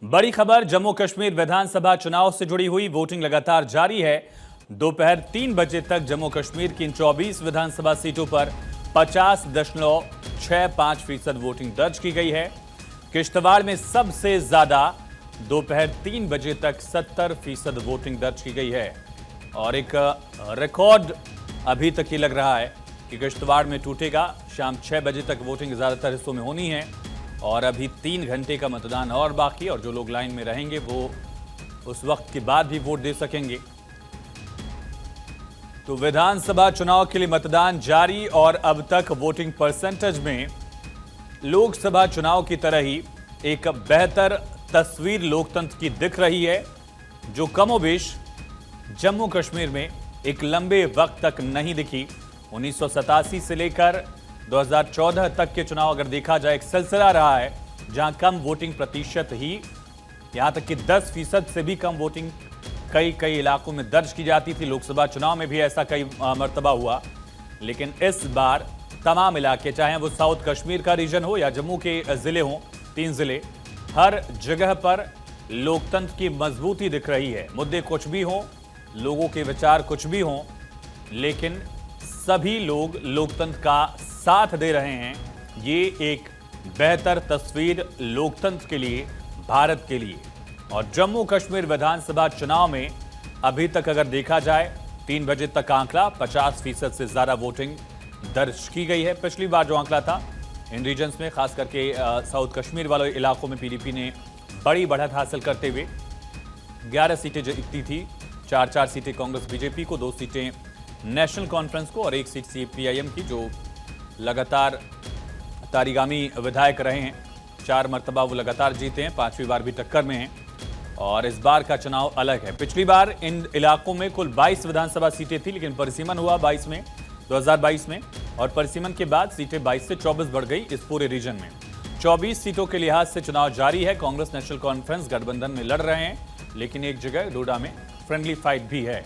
बड़ी खबर जम्मू कश्मीर विधानसभा चुनाव से जुड़ी हुई। वोटिंग लगातार जारी है। दोपहर 3 बजे तक जम्मू कश्मीर की इन 24 विधानसभा सीटों पर 50.65% वोटिंग दर्ज की गई है। किश्तवाड़ में सबसे ज्यादा दोपहर 3 बजे तक 70% वोटिंग दर्ज की गई है और एक रिकॉर्ड अभी तक ये लग रहा है कि किश्तवाड़ में टूटेगा। शाम 6 बजे तक वोटिंग ज्यादातर हिस्सों में होनी है और अभी 3 घंटे का मतदान और बाकी, और जो लोग लाइन में रहेंगे वो उस वक्त के बाद भी वोट दे सकेंगे। तो विधानसभा चुनाव के लिए मतदान जारी और अब तक वोटिंग परसेंटेज में लोकसभा चुनाव की तरह ही एक बेहतर तस्वीर लोकतंत्र की दिख रही है, जो कमोबेश जम्मू कश्मीर में एक लंबे वक्त तक नहीं दिखी। 1987 से लेकर 2014 तक के चुनाव अगर देखा जाए, एक सिलसिला रहा है जहां कम वोटिंग प्रतिशत ही, यहां तक कि 10% से भी कम वोटिंग कई इलाकों में दर्ज की जाती थी। लोकसभा चुनाव में भी ऐसा कई मर्तबा हुआ, लेकिन इस बार तमाम इलाके, चाहे वो साउथ कश्मीर का रीजन हो या जम्मू के जिले हों, 3 जिले, हर जगह पर लोकतंत्र की मजबूती दिख रही है। मुद्दे कुछ भी हों, लोगों के विचार कुछ भी हों, लेकिन सभी लोग लोकतंत्र का साथ दे रहे हैं। ये एक बेहतर तस्वीर लोकतंत्र के लिए, भारत के लिए। और जम्मू कश्मीर विधानसभा चुनाव में अभी तक अगर देखा जाए, 3 बजे तक का आंकड़ा 50% से ज्यादा वोटिंग दर्ज की गई है। पिछली बार जो आंकड़ा था इन रीजन्स में, खास करके साउथ कश्मीर वाले इलाकों में पीडीपी ने बड़ी बढ़त हासिल करते हुए 11 सीटें जीती थी। 4 सीटें कांग्रेस बीजेपी को, 2 सीटें नेशनल कॉन्फ्रेंस को और 1 सीट सीपीआईएम की, जो लगातार तारीगामी विधायक रहे हैं। 4 मरतबा वो लगातार जीते हैं, 5वीं बार भी टक्कर में हैं। और इस बार का चुनाव अलग है। पिछली बार इन इलाकों में कुल 22 विधानसभा सीटें थी, लेकिन परिसीमन हुआ 2022 में, और परिसीमन के बाद सीटें 22 से 24 बढ़ गई इस पूरे रीजन में। 24 सीटों के लिहाज से चुनाव जारी है। कांग्रेस नेशनल कॉन्फ्रेंस गठबंधन में लड़ रहे हैं, लेकिन एक जगह डोडा में फ्रेंडली फाइट भी है।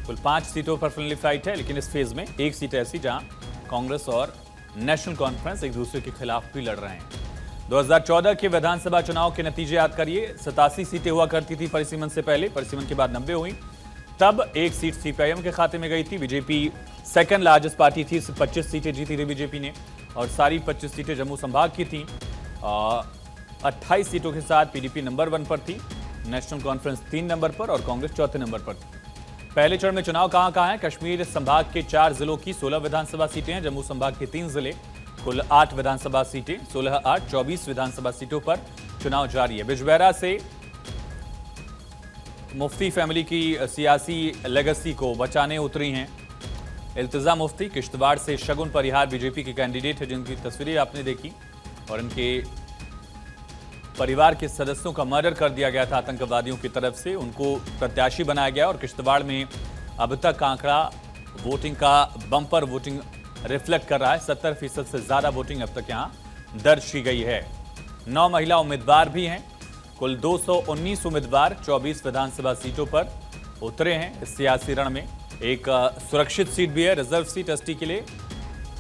कुल 5 सीटों पर फ्रेंडली फाइट है, लेकिन इस फेज में 1 सीट ऐसी जहां कांग्रेस और नेशनल कॉन्फ्रेंस एक दूसरे के खिलाफ भी लड़ रहे हैं। 2014 के विधानसभा चुनाव के नतीजे याद करिए। 87 सीटें हुआ करती थी परिसीमन से पहले, परिसीमन के बाद 90 हुई। तब 1 सीट सीपीआईएम के खाते में गई थी। बीजेपी सेकंड लार्जेस्ट पार्टी थी, 25 सीटें जीती थी बीजेपी ने, और सारी 25 सीटें जम्मू संभाग की थी। 28 सीटों के साथ पीडीपी नंबर 1 पर थी, नेशनल कॉन्फ्रेंस 3 नंबर पर और कांग्रेस 4थे नंबर पर थी। पहले चरण में चुनाव कहां है? कश्मीर संभाग के 4 जिलों की 16 विधानसभा सीटें हैं। जम्मू संभाग के 3 जिले, कुल 8 विधानसभा सीटें, 16-8 24 विधानसभा सीटों पर चुनाव जारी है। बिजबेहरा से मुफ्ती फैमिली की सियासी लेगेसी को बचाने उतरी हैं इल्तिजा मुफ्ती। किश्तवाड़ से शगुन परिहार बीजेपी के कैंडिडेट है, जिनकी तस्वीरें आपने देखी, और इनके परिवार के सदस्यों का मर्डर कर दिया गया था आतंकवादियों की तरफ से। उनको प्रत्याशी बनाया गया और किश्तवाड़ में अब तक आंकड़ा वोटिंग का बम्पर वोटिंग रिफ्लेक्ट कर रहा है। 70% से ज्यादा वोटिंग अब तक यहां दर्ज की गई है। 9 महिला उम्मीदवार भी हैं। कुल 219 उम्मीदवार 24 विधानसभा सीटों पर उतरे हैं इस सियासी रण में। एक सुरक्षित सीट भी है, रिजर्व सीट एसटी के लिए।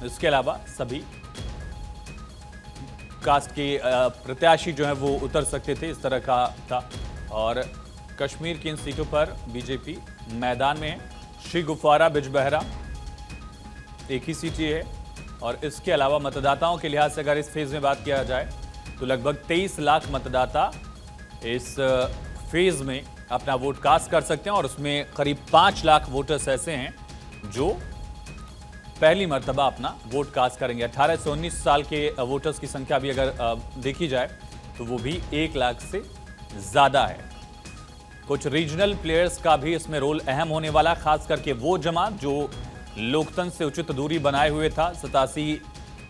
इसके अलावा सभी कास्ट के प्रत्याशी जो है वो उतर सकते थे, इस तरह का था। और कश्मीर की इन सीटों पर बीजेपी मैदान में है। श्री गुफवारा बिजबेहरा एक ही सीट ये है, और इसके अलावा मतदाताओं के लिहाज से अगर इस फेज में बात किया जाए तो लगभग 23 लाख मतदाता इस फेज में अपना वोट कास्ट कर सकते हैं, और उसमें करीब 5 लाख वोटर्स ऐसे हैं जो पहली मर्तबा अपना वोट कास्ट करेंगे। 18 से 19 साल के वोटर्स की संख्या भी अगर देखी जाए तो वो भी 1 लाख से ज्यादा है। कुछ रीजनल प्लेयर्स का भी इसमें रोल अहम होने वाला, खास करके वो जमात जो लोकतंत्र से उचित दूरी बनाए हुए था। 87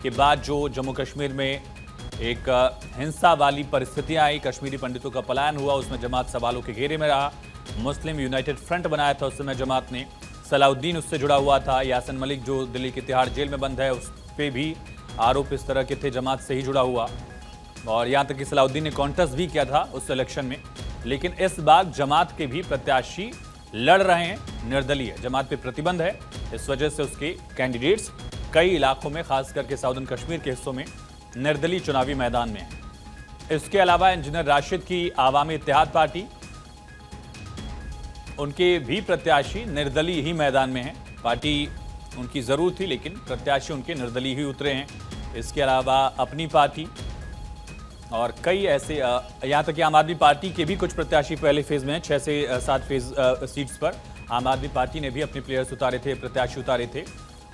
के बाद जो जम्मू कश्मीर में एक हिंसा वाली परिस्थितियां आई, कश्मीरी पंडितों का पलायन हुआ, उसमें जमात सवालों के घेरे में रहा। मुस्लिम यूनाइटेड फ्रंट बनाया था उस समय जमात ने, सलाउद्दीन उससे जुड़ा हुआ था। यासिन मलिक जो दिल्ली की तिहाड़ जेल में बंद है, उस पर भी आरोप इस तरह के थे, जमात से ही जुड़ा हुआ। और यहाँ तक कि सलाउद्दीन ने कॉन्टेस्ट भी किया था उस इलेक्शन में। लेकिन इस बार जमात के भी प्रत्याशी लड़ रहे हैं निर्दलीय। जमात पे प्रतिबंध है, इस वजह से उसके कैंडिडेट्स कई इलाकों में, खास करके साउदर्न कश्मीर के हिस्सों में निर्दलीय चुनावी मैदान में है। इसके अलावा इंजीनियर राशिद की आवामी इत्तेहाद पार्टी, उनके भी प्रत्याशी निर्दलीय ही मैदान में हैं। पार्टी उनकी जरूर थी लेकिन प्रत्याशी उनके निर्दलीय ही उतरे हैं। इसके अलावा अपनी पार्टी और कई ऐसे यहां तक कि आम आदमी पार्टी के भी कुछ प्रत्याशी पहले फेज में हैं। 6 से 7 सीट्स पर आम आदमी पार्टी ने भी अपने प्लेयर्स उतारे थे, प्रत्याशी उतारे थे।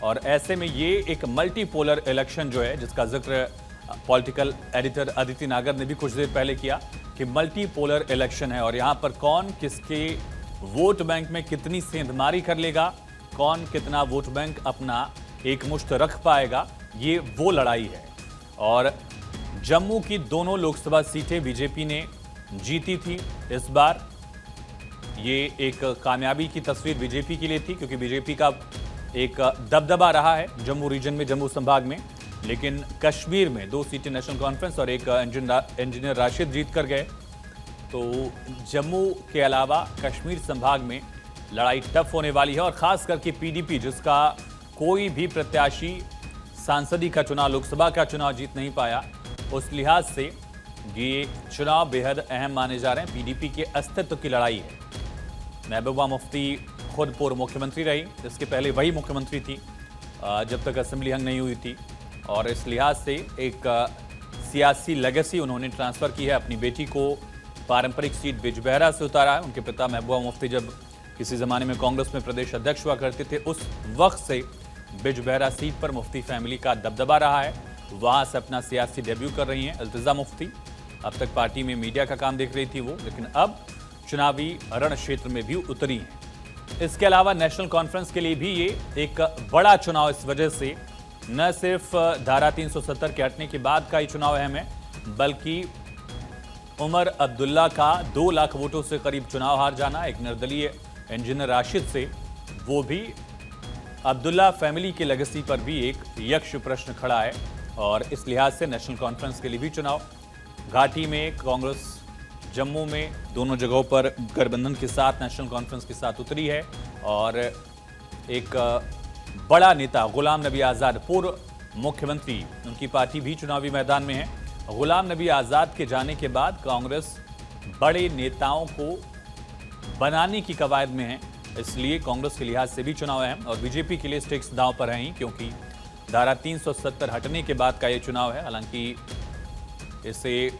और ऐसे में ये एक मल्टीपोलर इलेक्शन जो है, जिसका जिक्र पॉलिटिकल एडिटर अदिति नागर ने भी कुछ देर पहले किया कि मल्टीपोलर इलेक्शन है और यहां पर कौन किसके वोट बैंक में कितनी सेंधमारी कर लेगा, कौन कितना वोट बैंक अपना एक मुश्त रख पाएगा, ये वो लड़ाई है। और जम्मू की दोनों लोकसभा सीटें बीजेपी ने जीती थी इस बार। ये एक कामयाबी की तस्वीर बीजेपी के लिए थी क्योंकि बीजेपी का एक दबदबा रहा है जम्मू रीजन में, जम्मू संभाग में। लेकिन कश्मीर में 2 सीटें नेशनल कॉन्फ्रेंस और एक इंजीनियर राशिद जीत कर गए। तो जम्मू के अलावा कश्मीर संभाग में लड़ाई टफ होने वाली है और खास करके पीडीपी, जिसका कोई भी प्रत्याशी सांसदी का चुनाव, लोकसभा का चुनाव जीत नहीं पाया, उस लिहाज से ये चुनाव बेहद अहम माने जा रहे हैं। पीडीपी के अस्तित्व की लड़ाई है। महबूबा मुफ्ती खुद पूर्व मुख्यमंत्री रही, इसके पहले वही मुख्यमंत्री थी जब तक असेंबली हंग नहीं हुई थी। और इस लिहाज से एक सियासी लेगेसी उन्होंने ट्रांसफर की है। अपनी बेटी को पारंपरिक सीट बिजबहरा से उतारा है। उनके पिता महबूबा मुफ्ती जब किसी जमाने में कांग्रेस में प्रदेश अध्यक्ष हुआ करते थे, उस वक्त से बिजबहरा सीट पर मुफ्ती फैमिली का दबदबा रहा है। वहां से अपना सियासी डेब्यू कर रही हैं इल्तिजा मुफ्ती। अब तक पार्टी में मीडिया का काम देख रही थी वो, लेकिन अब चुनावी रण क्षेत्र में भी उतरी हैं। इसके अलावा नेशनल कॉन्फ्रेंस के लिए भी ये एक बड़ा चुनाव इस वजह से न सिर्फ धारा 370 के हटने के बाद का ये चुनाव अहम है, बल्कि उमर अब्दुल्ला का 2 लाख वोटों से करीब चुनाव हार जाना, एक निर्दलीय इंजीनियर राशिद से, वो भी अब्दुल्ला फैमिली के लेगेसी पर भी एक यक्ष प्रश्न खड़ा है। और इस लिहाज से नेशनल कॉन्फ्रेंस के लिए भी चुनाव, घाटी में कांग्रेस, जम्मू में, दोनों जगहों पर गठबंधन के साथ, नेशनल कॉन्फ्रेंस के साथ उतरी है। और एक बड़ा नेता गुलाम नबी आज़ाद, पूर्व मुख्यमंत्री, उनकी पार्टी भी चुनावी मैदान में है। गुलाम नबी आज़ाद के जाने के बाद कांग्रेस बड़े नेताओं को बनाने की कवायद में है, इसलिए कांग्रेस के लिहाज से भी चुनाव अहम। और बीजेपी के लिए स्टिक्स दांव पर हैं ही, क्योंकि धारा 370 हटने के बाद का ये चुनाव है। हालांकि इसे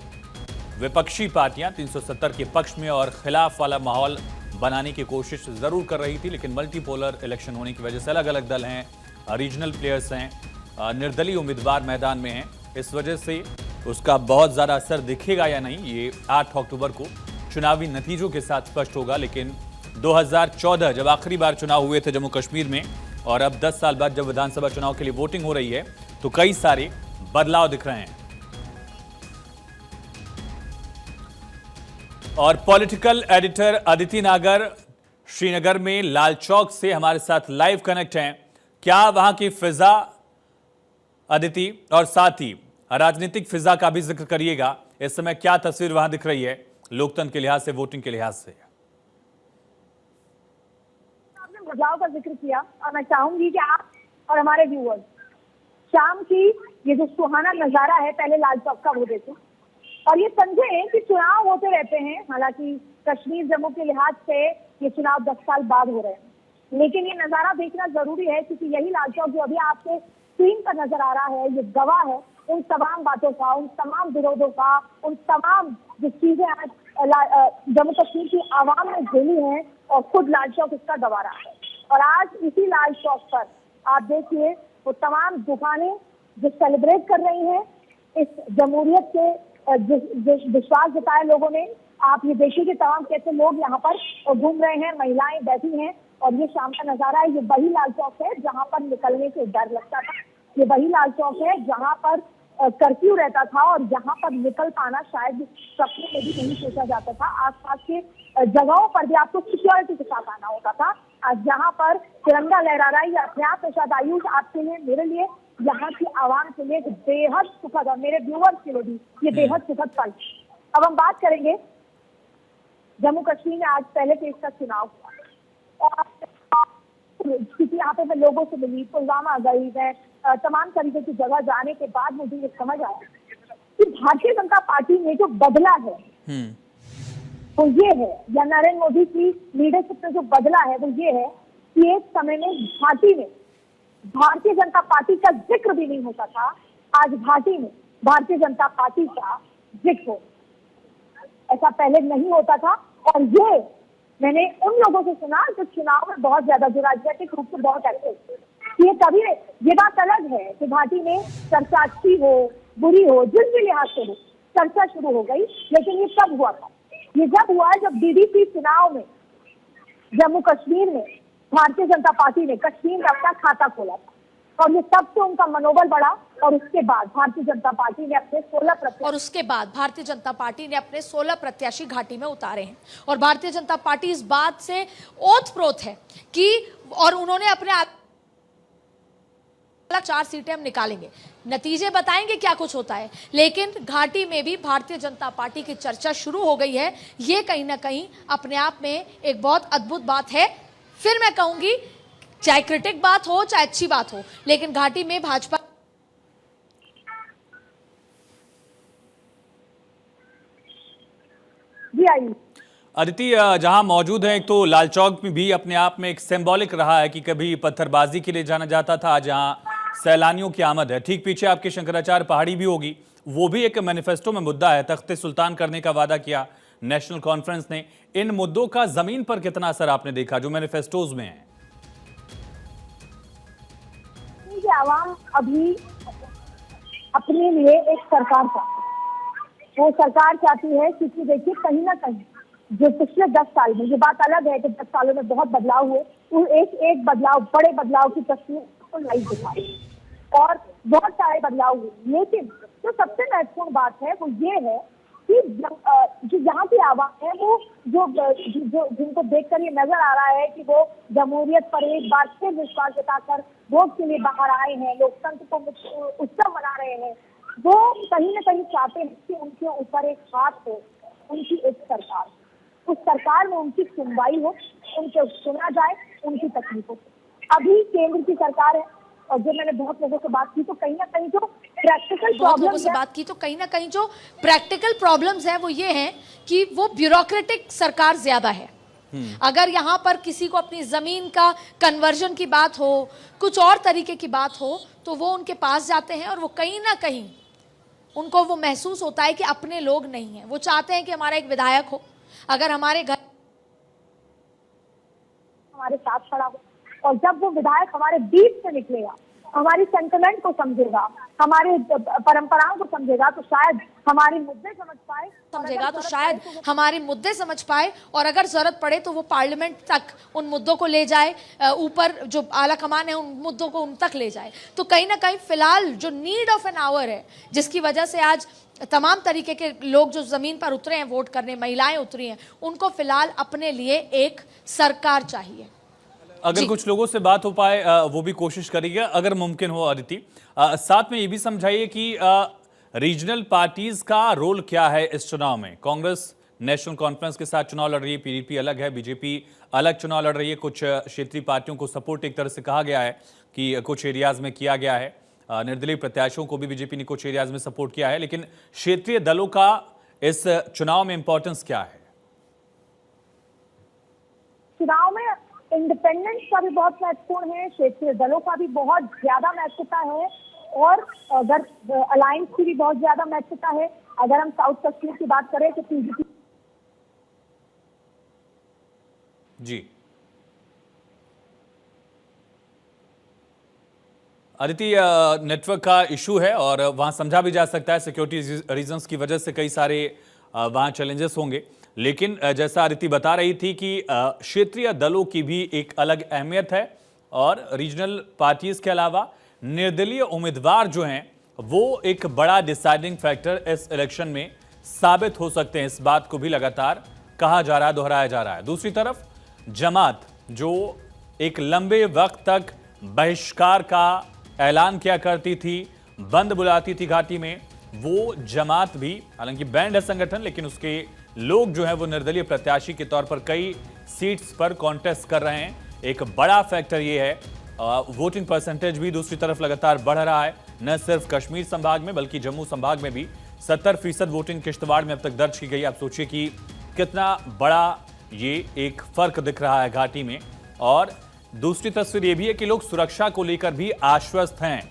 विपक्षी पार्टियां 370 के पक्ष में और खिलाफ वाला माहौल बनाने की कोशिश जरूर कर रही थी, लेकिन मल्टीपोलर इलेक्शन होने की वजह से अलग अलग दल हैं, रीजनल प्लेयर्स हैं, निर्दलीय उम्मीदवार मैदान में हैं। इस वजह से उसका बहुत ज़्यादा असर दिखेगा या नहीं, ये 8 अक्टूबर को चुनावी नतीजों के साथ स्पष्ट होगा। लेकिन 2014 जब आखिरी बार चुनाव हुए थे जम्मू कश्मीर में, और अब 10 साल बाद जब विधानसभा चुनाव के लिए वोटिंग हो रही है, तो कई सारे बदलाव दिख रहे हैं। और पॉलिटिकल एडिटर अदिति नागर श्रीनगर में लाल चौक से हमारे साथ लाइव कनेक्ट हैं। क्या वहां की फिजा अदिति, और साथ ही राजनीतिक फिजा का भी जिक्र करिएगा, इस समय क्या तस्वीर वहां दिख रही है लोकतंत्र के लिहाज से, वोटिंग के लिहाज से? आपने बदलाव का जिक्र किया और मैं चाहूंगी कि आप और हमारे व्यूअर्स शाम की ये जो सुहाना नजारा है, पहले लाल चौक का वो देखें और ये समझें कि चुनाव होते रहते हैं। हालांकि कश्मीर जम्मू के लिहाज से ये चुनाव 10 साल बाद हो रहे हैं, लेकिन ये नजारा देखना जरूरी है क्योंकि यही लाल चौक जो अभी आपके स्क्रीन पर नजर आ रहा है, ये गवाह है उन तमाम बातों का, उन तमाम विरोधों का, उन तमाम जो चीजें आज जम्मू कश्मीर की आवाम ने झेली हैं, और खुद लाल चौक इसका गवाह रहा है। और आज इसी लाल चौक पर आप देखिए वो तमाम दुकानें जो सेलिब्रेट कर रही हैं इस जमहूरियत के विश्वास जताए लोगों ने। आप ये देखिए कि तमाम कैसे लोग यहाँ पर घूम रहे हैं, महिलाएं बैठी हैं, और ये शाम का नजारा है। ये वही लाल चौक है जहाँ पर निकलने से डर लगता था, ये वही लाल चौक है जहाँ पर कर्फ्यू रहता था और जहाँ पर निकल पाना शायद सपने में भी नहीं सोचा जाता था। आसपास के जगहों पर भी आपको सिक्योरिटी के साथ आना होता था। आज जहाँ पर तिरंगा लहरा रहा है, ये अपने आप प्रसाद आयुष आपके लिए, मेरे लिए, यहाँ की आवाम के लिए बेहद सुखद, और मेरे व्यूअर्स के लिए भी ये बेहद सुखद पल। अब हम बात करेंगे जम्मू कश्मीर में आज पहले फेज का चुनाव हुआ और क्योंकि यहाँ पे मैं लोगों से मिली, पुलवामा गई, मैं तमाम तरीके की जगह जाने के बाद मुझे ये समझ आया कि भारतीय जनता पार्टी ने जो बदला है वो ये है, या नरेंद्र मोदी की लीडरशिप में जो बदला है वो ये है कि एक समय में घाटी में भारतीय जनता पार्टी का जिक्र भी नहीं होता था, आज घाटी में भारतीय जनता पार्टी का जिक्र हो। ऐसा पहले नहीं होता था। और ये मैंने उन लोगों से सुना जो चुनाव में बहुत ज्यादा, जो राजनीतिक रूप से बहुत एक्टिव थे। ये कभी, ये बात अलग है कि घाटी में चर्चा अच्छी हो बुरी हो, जिस भी लिहाज से हो, चर्चा शुरू हो गई। लेकिन ये कब हुआ था? ये जब हुआ जब डीडीसी चुनाव में जम्मू कश्मीर में भारतीय जनता पार्टी ने कश्मीर में अपना खाता खोला था, और ये तब से उनका मनोबल बढ़ा। और उसके बाद भारतीय जनता पार्टी ने अपने 16 प्रत्याशी घाटी में उतारे हैं। और भारतीय जनता पार्टी इस बात से ओतप्रोत है कि, और उन्होंने अपने 4 सीटें हम निकालेंगे, नतीजे बताएंगे क्या कुछ होता है। लेकिन घाटी में भी भारतीय जनता पार्टी की चर्चा शुरू हो गई है। ये कहीं ना कहीं अपने आप में एक बहुत अद्भुत बात है। फिर मैं कहूंगी, चाहे क्रिटिक बात हो चाहे अच्छी बात हो, लेकिन घाटी में भाजपा जी आई। अदिति जहां मौजूद है, एक तो लाल चौक में भी अपने आप में एक सिंबॉलिक रहा है कि कभी पत्थरबाजी के लिए जाना जाता था, जहां सैलानियों की आमद है। ठीक पीछे आपके शंकराचार्य पहाड़ी भी होगी, वो भी एक मैनिफेस्टो में मुद्दा है। तख्ते सुल्तान करने का वादा किया नेशनल कॉन्फ्रेंस ने। इन मुद्दों का जमीन पर कितना असर आपने देखा जो मैनिफेस्टोज में है? आवाम अभी अपने लिए एक सरकार चाहती है। वो सरकार चाहती है क्योंकि देखिए, कहीं ना कहीं जो पिछले 10 साल में, ये बात अलग है कि 10 सालों में बहुत बदलाव हुए, वो एक बदलाव, बड़े बदलाव की तस्वीर को लाइव दिखाई और बहुत सारे बदलाव हुए। लेकिन जो सबसे महत्वपूर्ण बात है वो ये है कि जो यहाँ की आवाम है, वो जो जिनको देखकर ये नजर आ रहा है कि वो जमहूरियत पर एक बार फिर विश्वास जताकर वोट के लिए बाहर आए हैं, लोकतंत्र को उत्सव मना रहे हैं, वो कहीं ना कहीं चाहते हैं कि उनके ऊपर एक हाथ हो, उनकी एक सरकार, उस सरकार में उनकी सुनवाई हो, उनको सुना जाए, उनकी तकलीफों को। अभी केंद्र की सरकार है, और जो मैंने बहुत लोगों से बात की तो कहीं ना कहीं जो प्रैक्टिकल प्रॉब्लम्स है वो ये हैं कि वो ब्यूरोक्रेटिक सरकार ज्यादा है। अगर यहाँ पर किसी को अपनी जमीन का कन्वर्जन की बात हो, कुछ और तरीके की बात हो, तो वो उनके पास जाते हैं और वो कहीं ना कहीं उनको वो महसूस होता है कि अपने लोग नहीं हैं। वो चाहते हैं कि हमारा एक विधायक हो, अगर हमारे घर हमारे साथ खड़ा हो, और जब वो विधायक हमारे बीच से निकलेगा, हमारी सेंटिमेंट को समझेगा, हमारे परंपराओं को समझेगा, तो शायद हमारे मुद्दे समझ पाए, और अगर जरूरत पड़े तो वो पार्लियामेंट तक उन मुद्दों को ले जाए, ऊपर जो आला कमान है उन मुद्दों को उन तक ले जाए। तो कहीं ना कहीं फिलहाल जो नीड ऑफ एन आवर है, जिसकी वजह से आज तमाम तरीके के लोग जो जमीन पर उतरे हैं वोट करने, महिलाएं उतरी हैं, उनको फिलहाल अपने लिए एक सरकार चाहिए। अगर कुछ लोगों से बात हो पाए वो भी कोशिश करिए अगर मुमकिन हो। अदिति, साथ में ये भी समझाइए कि रीजनल पार्टीज का रोल क्या है इस चुनाव में। कांग्रेस नेशनल कॉन्फ्रेंस के साथ चुनाव लड़ रही है, पीडीपी अलग है, बीजेपी अलग चुनाव लड़ रही है। कुछ क्षेत्रीय पार्टियों को सपोर्ट एक तरह से कहा गया है कि कुछ एरियाज में किया गया है, निर्दलीय प्रत्याशियों को भी बीजेपी ने कुछ एरियाज में सपोर्ट किया है। लेकिन क्षेत्रीय दलों का इस चुनाव में इंपॉर्टेंस क्या है? चुनाव में इंडिपेंडेंस का भी बहुत महत्वपूर्ण है, क्षेत्रीय दलों का भी बहुत ज्यादा महत्वता है, और अगर अलायंस की भी बहुत ज्यादा महत्वता है। अगर हम साउथ कश्मीर की बात करें तो पीडीपी जी अदिति, नेटवर्क का इशू है और वहां समझा भी जा सकता है, सिक्योरिटी रीजंस की वजह से कई सारे वहां चैलेंजेस होंगे। लेकिन जैसा अदिति बता रही थी कि क्षेत्रीय दलों की भी एक अलग अहमियत है, और रीजनल पार्टीज के अलावा निर्दलीय उम्मीदवार जो हैं वो एक बड़ा डिसाइडिंग फैक्टर इस इलेक्शन में साबित हो सकते हैं। इस बात को भी लगातार कहा जा रहा है, दोहराया जा रहा है। दूसरी तरफ जमात जो एक लंबे वक्त तक बहिष्कार का ऐलान किया करती थी, बंद बुलाती थी घाटी में, वो जमात भी, हालांकि बैंड है संगठन, लेकिन उसके लोग जो है वो निर्दलीय प्रत्याशी के तौर पर कई सीट्स पर कॉन्टेस्ट कर रहे हैं। एक बड़ा फैक्टर ये है, वोटिंग परसेंटेज भी दूसरी तरफ लगातार बढ़ रहा है, न सिर्फ कश्मीर संभाग में बल्कि जम्मू संभाग में भी 70% वोटिंग किश्तवाड़ में अब तक दर्ज की गई। आप सोचिए कि कितना बड़ा ये एक फर्क दिख रहा है घाटी में। और दूसरी तस्वीर ये भी है कि लोग सुरक्षा को लेकर भी आश्वस्त हैं।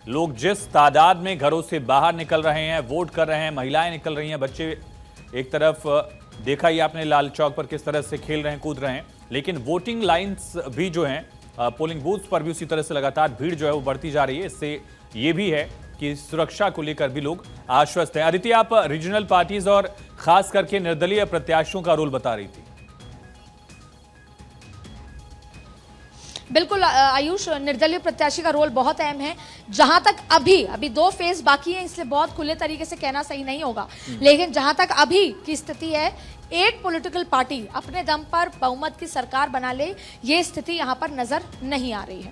लोग जिस तादाद में घरों से बाहर निकल रहे हैं, वोट कर रहे हैं, महिलाएं निकल रही हैं, बच्चे एक तरफ देखा ही आपने लाल चौक पर किस तरह से खेल रहे हैं, कूद रहे हैं, लेकिन वोटिंग लाइंस भी जो हैं पोलिंग बूथ पर भी उसी तरह से लगातार भीड़ जो है वो बढ़ती जा रही है। इससे ये भी है कि सुरक्षा को लेकर भी लोग आश्वस्त हैं। अदिति, आप रीजनल पार्टीज और खास करके निर्दलीय प्रत्याशियों का रोल बता रही थी। बिल्कुल आयुष, निर्दलीय प्रत्याशी का रोल बहुत अहम है। जहां तक अभी 2 फेज बाकी है, इसलिए बहुत खुले तरीके से कहना सही नहीं होगा, लेकिन जहां तक अभी की स्थिति है, एक पॉलिटिकल पार्टी अपने दम पर बहुमत की सरकार बना ले, ये स्थिति यहां पर नजर नहीं आ रही है।